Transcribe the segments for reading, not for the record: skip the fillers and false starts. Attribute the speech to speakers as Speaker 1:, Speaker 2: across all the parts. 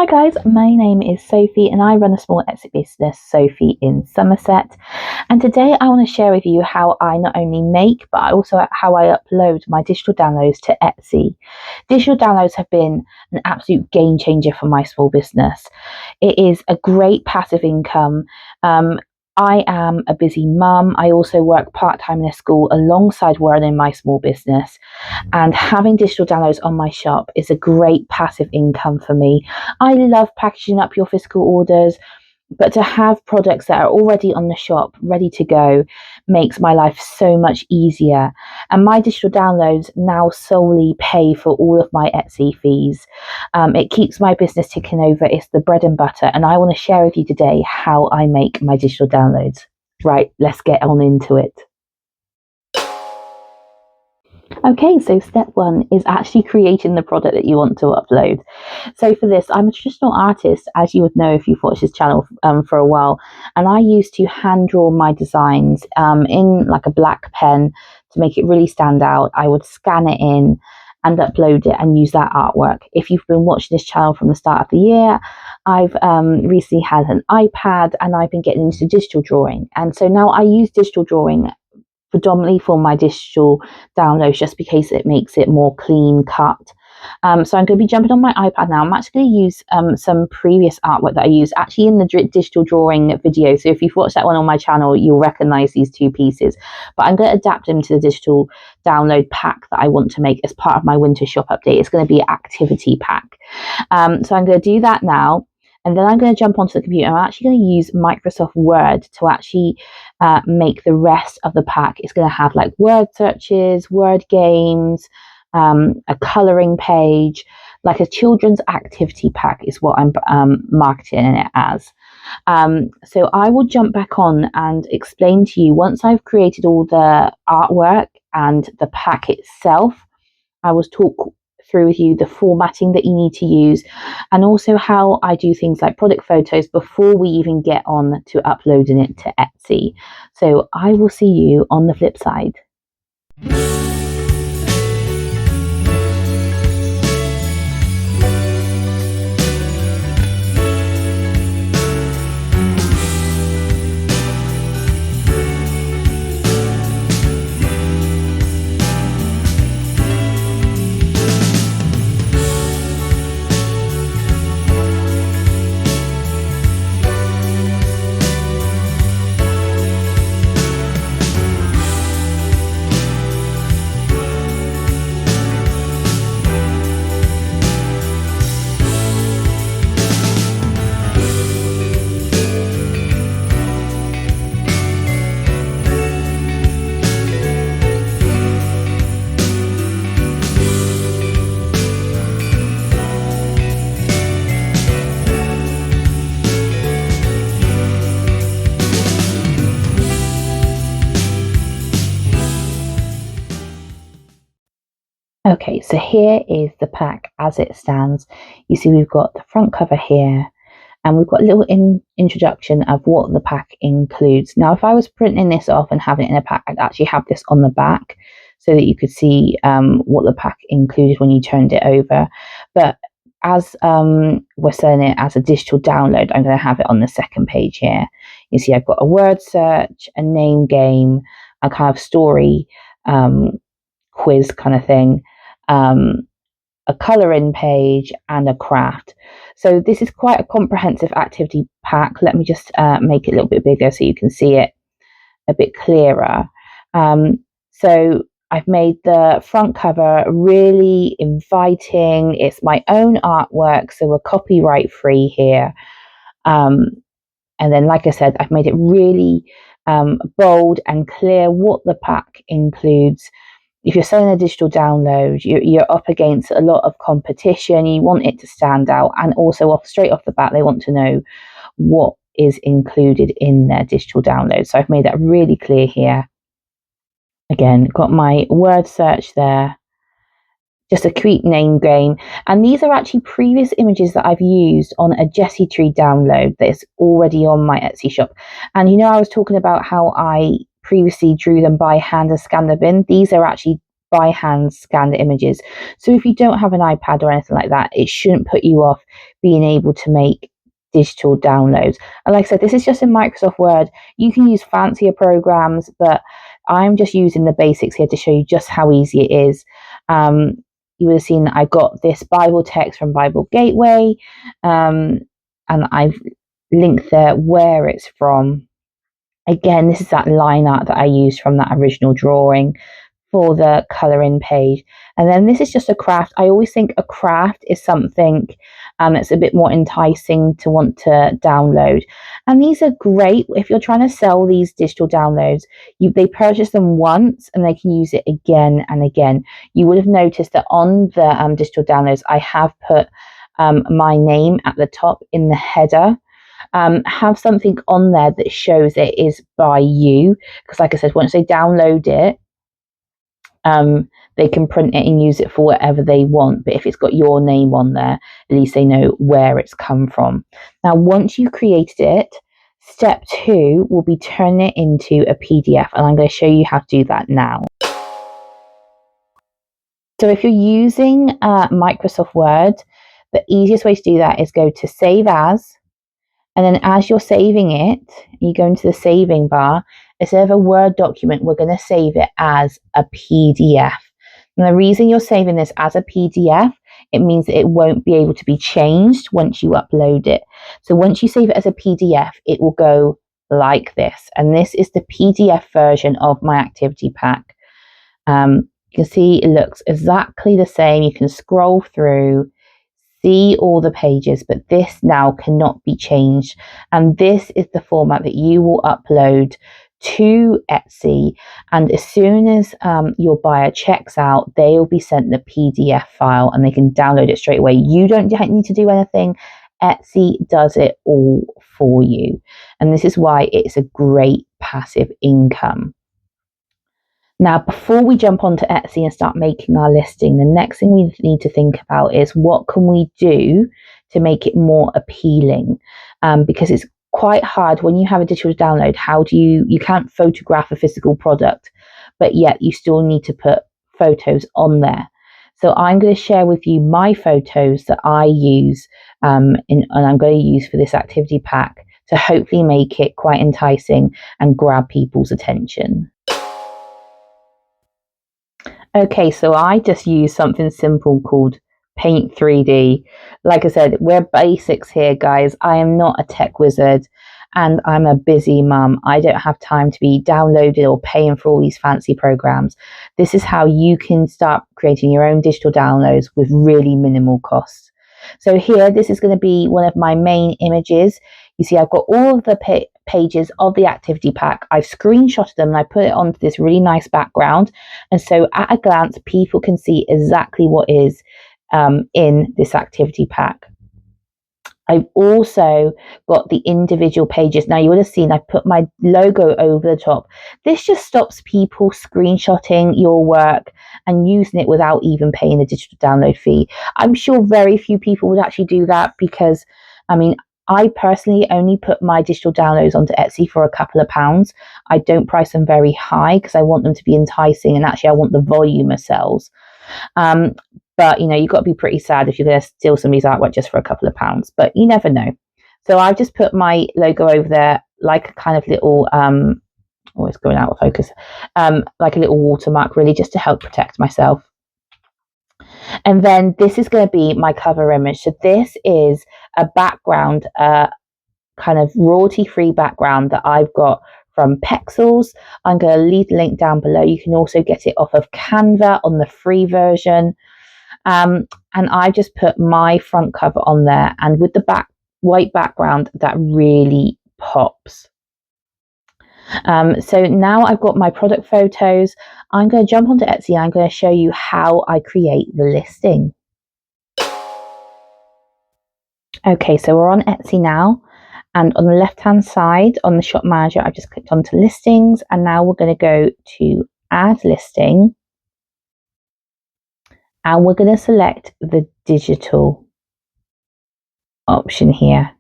Speaker 1: Hi guys, my name is Sophie and I run a small Etsy business, Sophie in Somerset. And today I want to share with you how I not only make, but also how I upload my digital downloads to Etsy. Digital downloads have been an absolute game changer for my small business. It is a great passive income. I am a busy mum. I also work part-time in a school alongside running my small business. And having digital downloads on my shop is a great passive income for me. I love packaging up your physical orders, but to have products that are already on the shop ready to go makes my life so much easier. And my digital downloads now solely pay for all of my Etsy fees. It keeps my business ticking over. It's the bread and butter. And I want to share with you today how I make my digital downloads. Right, let's get on into it. Okay, so step one is actually creating the product that you want to upload. So for this, I'm a traditional artist, as you would know if you've watched this channel for a while, and I used to hand draw my designs in like a black pen to make it really stand out. I would scan it in and upload it and use that artwork. If you've been watching this channel from the start of the year, I've recently had an iPad and I've been getting into digital drawing. And so now I use digital drawing predominantly for my digital downloads just because it makes it more clean cut. So I'm going to be jumping on my iPad now. I'm actually going to use some previous artwork that I used actually in the digital drawing video. So if you've watched that one on my channel, you'll recognize these two pieces. But I'm going to adapt them to the digital download pack that I want to make as part of my winter shop update. It's going to be an activity pack. So I'm going to do that now. And then I'm going to jump onto the computer. I'm actually going to use Microsoft Word to actually make the rest of the pack. It's going to have like word searches, word games, a colouring page, like a children's activity pack is what I'm marketing it as. So I will jump back on and explain to you once I've created all the artwork and the pack itself. I will talk through with you the formatting that you need to use and also how I do things like product photos before we even get on to uploading it to Etsy. So I will see you on the flip side. Okay, so here is the pack as it stands. You see we've got the front cover here and we've got a little introduction of what the pack includes. Now, if I was printing this off and having it in a pack, I'd actually have this on the back so that you could see what the pack included when you turned it over. But as we're selling it as a digital download, I'm going to have it on the second page here. You see I've got a word search, a name game, a kind of story quiz kind of thing, a colouring page and a craft. So this is quite a comprehensive activity pack. Let me just make it a little bit bigger so you can see it a bit clearer. So I've made the front cover really inviting. It's my own artwork, so we're copyright free here. And then, like I said, I've made it really bold and clear what the pack includes. If you're selling a digital download, you're up against a lot of competition. You want it to stand out, and also straight off the bat, they want to know what is included in their digital download. So I've made that really clear here. Again, got my word search there, just a cute name game. And these are actually previous images that I've used on a Jessie Tree download that is already on my Etsy shop. And you know, I was talking about how I previously drew them by hand and scanned them in. These are actually by hand scanned images. So if you don't have an iPad or anything like that, it shouldn't put you off being able to make digital downloads. And like I said, this is just in Microsoft Word. You can use fancier programs, but I'm just using the basics here to show you just how easy it is. You would have seen that I got this Bible text from Bible Gateway, and I've linked there where it's from. Again, this is that line art that I used from that original drawing for the colouring page. And then this is just a craft. I always think a craft is something that's a bit more enticing to want to download. And these are great if you're trying to sell these digital downloads. They purchase them once and they can use it again and again. You would have noticed that on the digital downloads, I have put my name at the top in the header. Have something on there that shows it is by you, because like I said, once they download it, they can print it and use it for whatever they want. But if it's got your name on there, at least they know where it's come from. Now, once you've created it, step 2 will be turning it into a PDF, and I'm going to show you how to do that now. So if you're using Microsoft Word, the easiest way to do that is go to Save As, and then as you're saving it, you go into the saving bar. Instead of a Word document, we're going to save it as a PDF. And the reason you're saving this as a PDF, it means that it won't be able to be changed once you upload it. So once you save it as a PDF, it will go like this. And this is the PDF version of my activity pack. You can see it looks exactly the same. You can scroll through, see all the pages, but this now cannot be changed. And this is the format that you will upload to Etsy, and as soon as your buyer checks out, they will be sent the PDF file and they can download it straight away. You don't need to do anything. Etsy does it all for you, and this is why it's a great passive income. Now, before we jump onto Etsy and start making our listing, the next thing we need to think about is what can we do to make it more appealing, because it's quite hard when you have a digital download. How do you can't photograph a physical product, but yet you still need to put photos on there. So I'm going to share with you my photos that I use and I'm going to use for this activity pack to hopefully make it quite enticing and grab people's attention. Okay, so I just use something simple called Paint 3D. Like I said, we're basics here, guys. I am not a tech wizard and I'm a busy mum. I don't have time to be downloaded or paying for all these fancy programs. This is how you can start creating your own digital downloads with really minimal costs. So here, this is going to be one of my main images. You see, I've got all of the pages of the activity pack. I've screenshotted them and I put it onto this really nice background. And so at a glance, people can see exactly what is in this activity pack. I've also got the individual pages. Now you would have seen I put my logo over the top. This just stops people screenshotting your work and using it without even paying the digital download fee. I'm sure very few people would actually do that because, I mean, I personally only put my digital downloads onto Etsy for a couple of pounds. I don't price them very high because I want them to be enticing, and actually I want the volume of sales. But you know, you've got to be pretty sad if you're going to steal somebody's artwork just for a couple of pounds, but you never know. So I've just put my logo over there like a kind of little, oh, it's going out of focus, like a little watermark really, just to help protect myself. And then this is going to be my cover image. So this is a background, kind of royalty-free background that I've got from Pexels. I'm going to leave the link down below. You can also get it off of Canva on the free version. And I just put my front cover on there, and with the white background, that really pops. So now I've got my product photos. I'm going to jump onto Etsy and I'm going to show you how I create the listing. Okay, so we're on Etsy now, and on the left hand side on the shop manager, I've just clicked onto listings, and now we're going to go to add listing, and we're going to select the digital option here.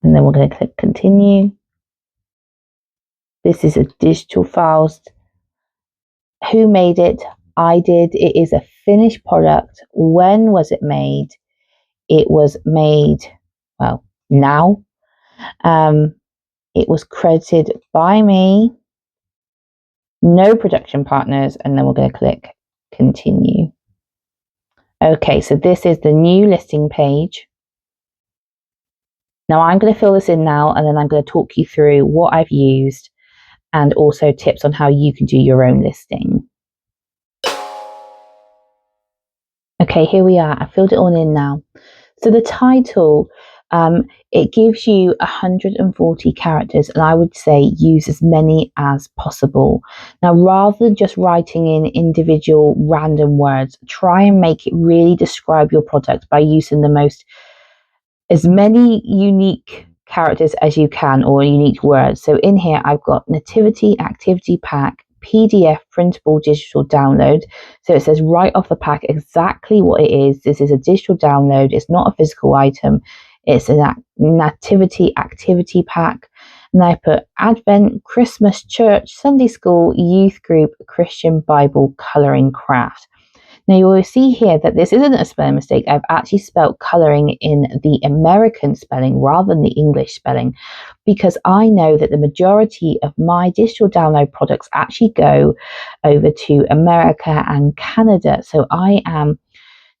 Speaker 1: And then we're going to click continue. This is a digital files. Who made it? I did. It is a finished product. When was it made? It was made, well, now. It was credited by me. No production partners. And then we're going to click continue. Okay, so this is the new listing page. Now I'm going to fill this in now, and then I'm going to talk you through what I've used and also tips on how you can do your own listing. Okay, here we are. I filled it all in now. So the title, it gives you 140 characters, and I would say use as many as possible. Now, rather than just writing in individual random words, try and make it really describe your product by using as many unique characters as you can, or unique words. So in here, I've got nativity, activity pack, PDF, printable digital download. So it says right off the pack exactly what it is. This is a digital download. It's not a physical item. It's a nativity activity pack. And I put Advent, Christmas, church, Sunday school, youth group, Christian Bible, colouring craft. Now you will see here that this isn't a spelling mistake. I've actually spelled colouring in the American spelling rather than the English spelling, because I know that the majority of my digital download products actually go over to America and Canada. So I am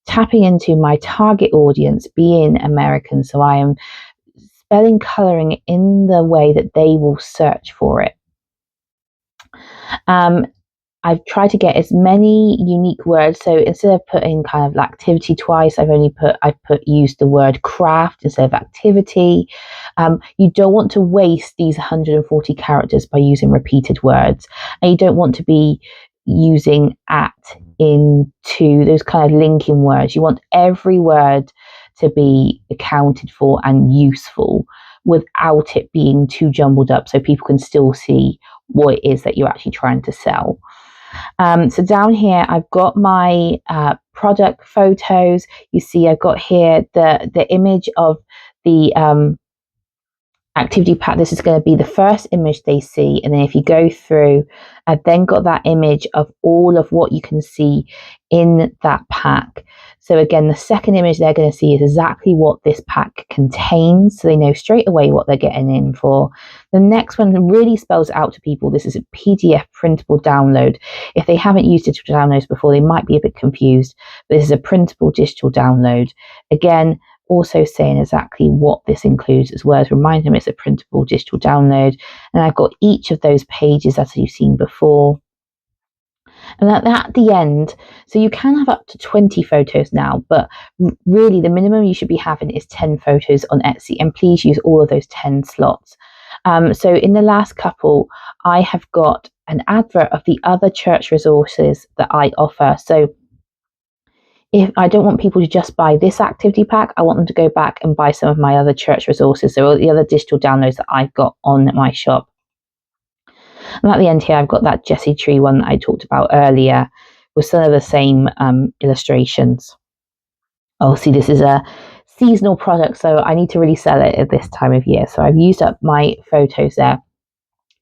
Speaker 1: tapping into my target audience being American. So I am spelling colouring in the way that they will search for it. I've tried to get as many unique words. So instead of putting kind of activity twice, I've used the word craft instead of activity. You don't want to waste these 140 characters by using repeated words, and you don't want to be using at into those kind of linking words. You want every word to be accounted for and useful without it being too jumbled up, so people can still see what it is that you're actually trying to sell. So down here, I've got my product photos. You see, I've got here the image of the activity pack. This is going to be the first image they see. And then if you go through, I've then got that image of all of what you can see in that pack. So again, the second image they're going to see is exactly what this pack contains. So they know straight away what they're getting in for. The next one really spells out to people. This is a PDF printable download. If they haven't used digital downloads before, they might be a bit confused. But this is a printable digital download. Again, also saying exactly what this includes as well as remind them it's a printable digital download. And I've got each of those pages as you've seen before. And at the end, so you can have up to 20 photos now, but really the minimum you should be having is 10 photos on Etsy, and please use all of those 10 slots. So in the last couple, I have got an advert of the other church resources that I offer. So if I don't want people to just buy this activity pack, I want them to go back and buy some of my other church resources, so the other digital downloads that I've got on my shop. And at the end here, I've got that Jessie tree one that I talked about earlier with some of the same illustrations. Oh, see, this is a seasonal product, so I need to really sell it at this time of year. So I've used up my photos there.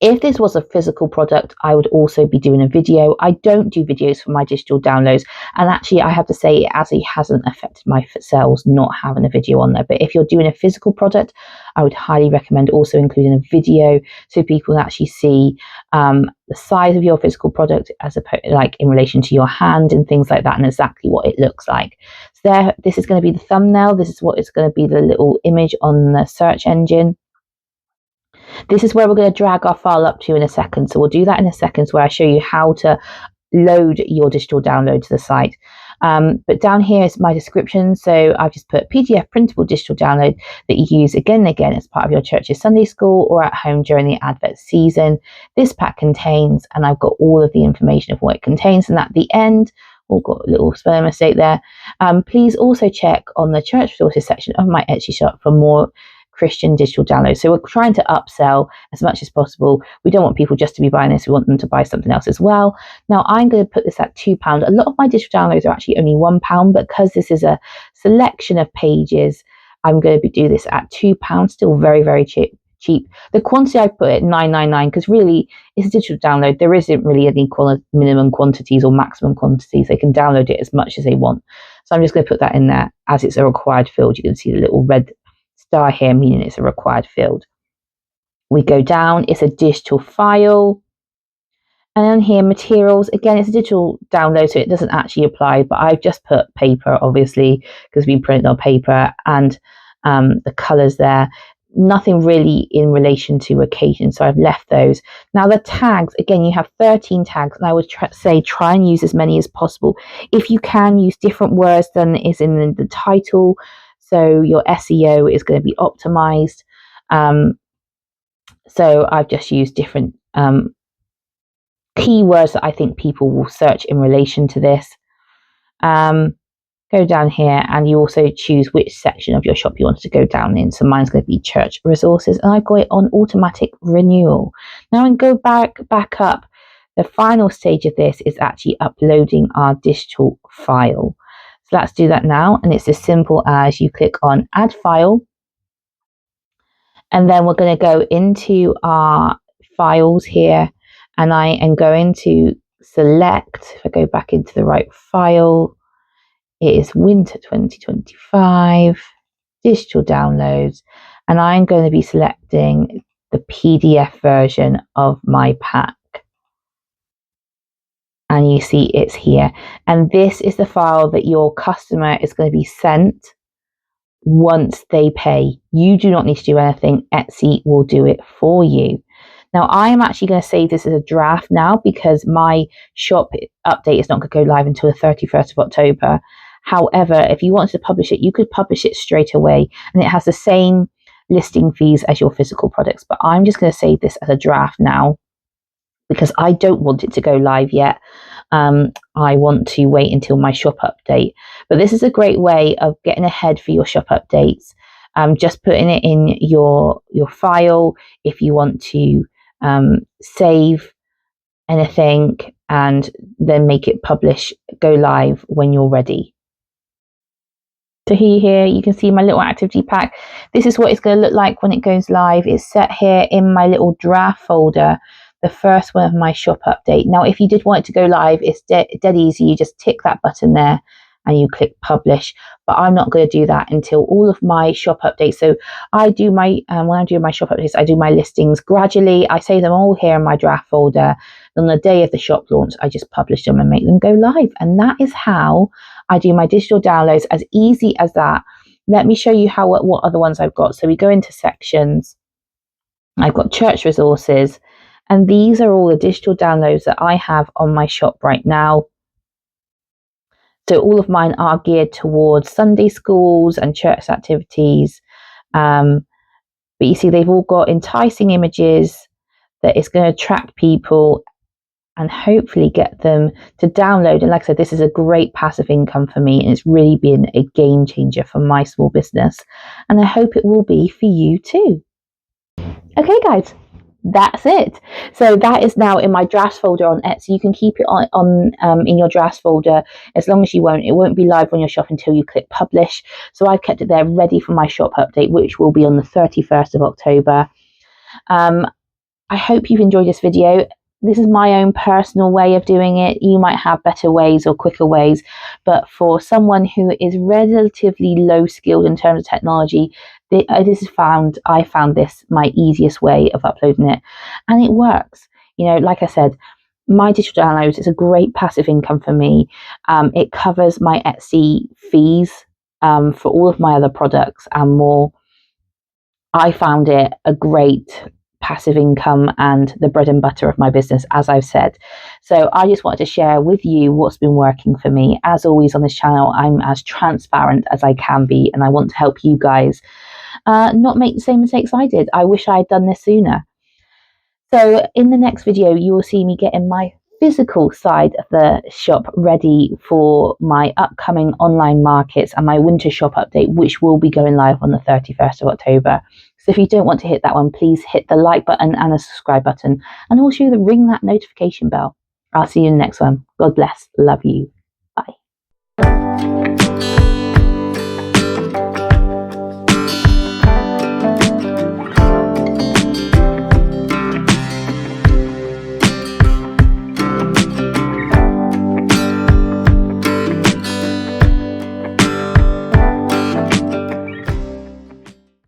Speaker 1: If this was a physical product, I would also be doing a video. I don't do videos for my digital downloads. And actually, I have to say, it actually hasn't affected my sales not having a video on there. But if you're doing a physical product, I would highly recommend also including a video so people can actually see the size of your physical product as like in relation to your hand and things like that, and exactly what it looks like. So this is going to be the thumbnail. This is what is going to be the little image on the search engine. This is where we're going to drag our file up to in a second. So we'll do that in a second, where I show you how to load your digital download to the site. But down here is my description. So I've just put PDF printable digital download that you use again and again as part of your church's Sunday school or at home during the Advent season. This pack contains, and I've got all of the information of what it contains. And at the end, we've got a little spelling mistake there. Please also check on the church resources section of my Etsy shop for more Christian digital downloads. So we're trying to upsell as much as possible. We don't want people just to be buying this. We want them to buy something else as well. Now I'm going to put this at £2. A lot of my digital downloads are actually only £1, but because this is a selection of pages, I'm going to do this at £2. Still very, very cheap. cheap. The quantity I put at £9.99 because really it's a digital download. There isn't really any minimum quantities or maximum quantities. They can download it as much as they want. So I'm just going to put that in there as it's a required field. You can see the little red star here, meaning it's a required field. We go down, it's a digital file. And then here, materials, again, it's a digital download, so it doesn't actually apply, but I've just put paper, obviously, because we printed on paper, and the colours there. Nothing really in relation to occasion, so I've left those. Now the tags, again, you have 13 tags, and I would say try and use as many as possible. If you can, use different words than is in the title, so your SEO is going to be optimized. So I've just used different keywords that I think people will search in relation to this. Go down here and you also choose which section of your shop you want to go down in. So mine's going to be church resources, and I've got it on automatic renewal. Now I go back up. The final stage of this is actually uploading our digital file. So let's do that now, and it's as simple as you click on add file, and then we're going to go into our files here, and I am going to select, if I go back into the right file, it is winter 2025, digital downloads, and I'm going to be selecting the PDF version of my pack. And you see it's here. And this is the file that your customer is going to be sent once they pay. You do not need to do anything. Etsy will do it for you. Now, I am actually going to save this as a draft now because my shop update is not going to go live until the 31st of October. However, if you wanted to publish it, you could publish it straight away, and it has the same listing fees as your physical products. But I'm just going to save this as a draft now because I don't want it to go live yet. I want to wait until my shop update. But this is a great way of getting ahead for your shop updates. Just putting it in your file if you want to save anything, and then make it go live when you're ready. So here you can see my little activity pack. This is what it's going to look like when it goes live. It's set here in my little draft folder, the first one of my shop update. Now, if you did want it to go live, it's dead easy. You just tick that button there and you click publish. But I'm not going to do that until all of my shop updates. So I do my, when I do my shop updates, I do my listings gradually. I save them all here in my draft folder. On the day of the shop launch, I just publish them and make them go live. And that is how I do my digital downloads, as easy as that. Let me show you what other ones I've got. So we go into sections. I've got church resources, and these are all the digital downloads that I have on my shop right now. So all of mine are geared towards Sunday schools and church activities. But you see, they've all got enticing images that is going to attract people and hopefully get them to download. And like I said, this is a great passive income for me, and it's really been a game changer for my small business. And I hope it will be for you too. Okay, guys, that's it. So that is now in my drafts folder on Etsy. You can keep it on in your drafts folder as long as you want. It won't be live on your shop until you click publish. So I've kept it there ready for my shop update, which will be on the 31st of October. I hope you've enjoyed this video. This is my own personal way of doing it. You might have better ways or quicker ways, but for someone who is relatively low skilled in terms of technology, I found this my easiest way of uploading it, and it works. You know, like I said, my digital downloads is a great passive income for me. It covers my Etsy fees for all of my other products and more. I found it a great passive income and the bread and butter of my business, as I've said. So I just wanted to share with you what's been working for me. As always on this channel, I'm as transparent as I can be, and I want to help you guys not make the same mistakes I did. I wish I had done this sooner. So in the next video, you will see me getting my physical side of the shop ready for my upcoming online markets and my winter shop update, which will be going live on the 31st of October. So if you don't want to hit that one, please hit the like button and the subscribe button, and also ring that notification bell. I'll see you in the next one. God bless. Love you.